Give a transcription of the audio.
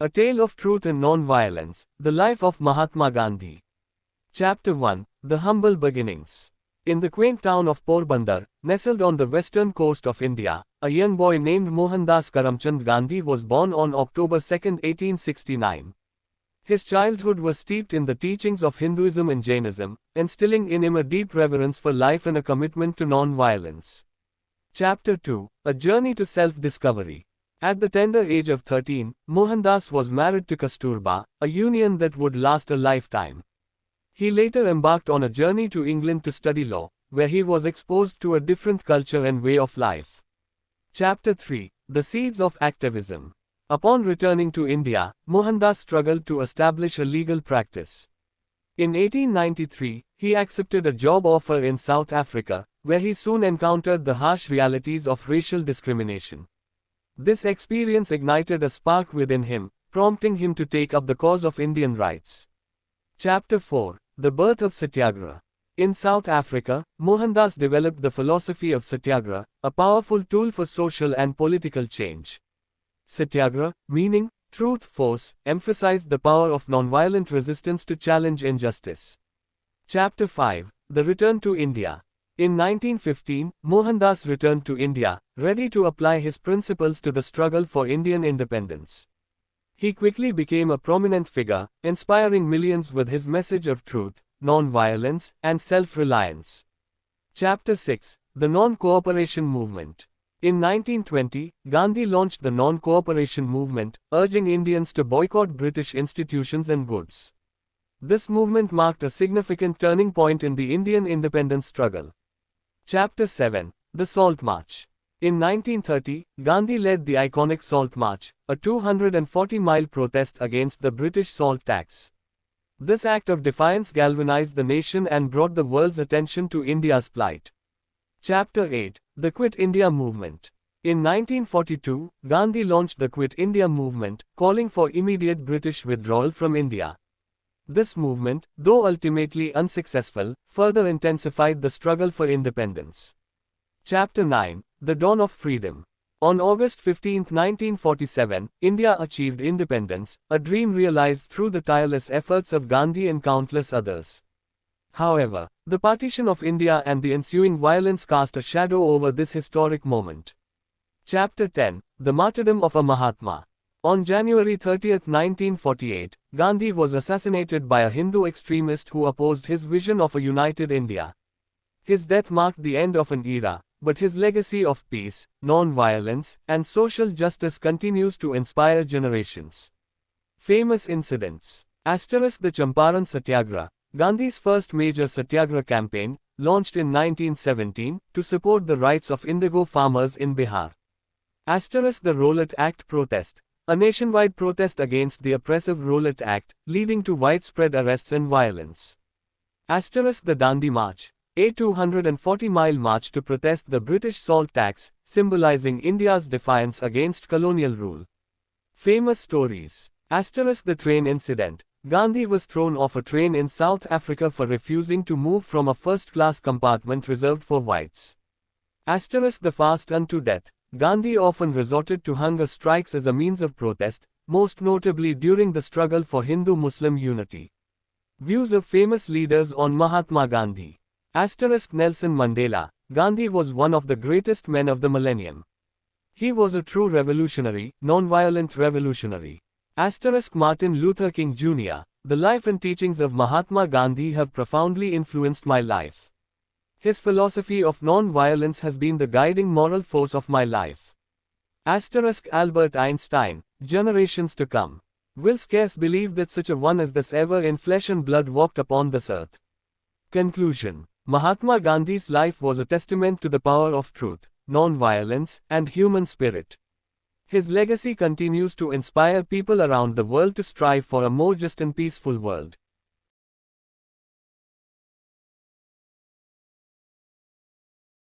A Tale of Truth and Nonviolence, The Life of Mahatma Gandhi. Chapter 1, The Humble Beginnings. In the quaint town of Porbandar, nestled on the western coast of India, a young boy named Mohandas Karamchand Gandhi was born on October 2, 1869. His childhood was steeped in the teachings of Hinduism and Jainism, instilling in him a deep reverence for life and a commitment to non-violence. Chapter 2, A Journey to Self-Discovery. At the tender age of 13, Mohandas was married to Kasturba, a union that would last a lifetime. He later embarked on a journey to England to study law, where he was exposed to a different culture and way of life. Chapter 3, The Seeds of Activism. Upon returning to India, Mohandas struggled to establish a legal practice. In 1893, he accepted a job offer in South Africa, where he soon encountered the harsh realities of racial discrimination. This experience ignited a spark within him, prompting him to take up the cause of Indian rights. Chapter 4, The Birth of Satyagraha. In South Africa, Mohandas developed the philosophy of Satyagraha, a powerful tool for social and political change. Satyagraha, meaning truth force, emphasized the power of nonviolent resistance to challenge injustice. Chapter 5, The Return to India. In 1915, Mohandas returned to India, ready to apply his principles to the struggle for Indian independence. He quickly became a prominent figure, inspiring millions with his message of truth, non-violence, and self-reliance. Chapter 6, The Non-Cooperation Movement. In 1920, Gandhi launched the non-cooperation movement, urging Indians to boycott British institutions and goods. This movement marked a significant turning point in the Indian independence struggle. Chapter 7, The Salt March. In 1930, Gandhi led the iconic Salt March, a 240-mile protest against the British salt tax. This act of defiance galvanized the nation and brought the world's attention to India's plight. Chapter 8, The Quit India Movement. In 1942, Gandhi launched the Quit India Movement, calling for immediate British withdrawal from India. This movement, though ultimately unsuccessful, further intensified the struggle for independence. Chapter 9, The Dawn of Freedom. On August 15, 1947, India achieved independence, a dream realized through the tireless efforts of Gandhi and countless others. However, the partition of India and the ensuing violence cast a shadow over this historic moment. Chapter 10, The Martyrdom of a Mahatma. On January 30, 1948, Gandhi was assassinated by a Hindu extremist who opposed his vision of a united India. His death marked the end of an era, but his legacy of peace, non-violence, and social justice continues to inspire generations. Famous incidents. * The Champaran Satyagraha, Gandhi's first major Satyagraha campaign, launched in 1917, to support the rights of indigo farmers in Bihar. * The Rowlatt Act protest, a nationwide protest against the oppressive Rowlatt Act, leading to widespread arrests and violence. * The Dandi March, a 240-mile march to protest the British salt tax, symbolizing India's defiance against colonial rule. Famous stories. * The train incident. Gandhi was thrown off a train in South Africa for refusing to move from a first-class compartment reserved for whites. * The fast unto death. Gandhi often resorted to hunger strikes as a means of protest, most notably during the struggle for Hindu-Muslim unity. Views of famous leaders on Mahatma Gandhi. * Nelson Mandela. Gandhi was one of the greatest men of the millennium. He was a true revolutionary, non-violent revolutionary. * Martin Luther King Jr. The life and teachings of Mahatma Gandhi have profoundly influenced my life. His philosophy of non-violence has been the guiding moral force of my life. * Albert Einstein. Generations to come will scarce believe that such a one as this ever in flesh and blood walked upon this earth. Conclusion. Mahatma Gandhi's life was a testament to the power of truth, non-violence, and human spirit. His legacy continues to inspire people around the world to strive for a more just and peaceful world.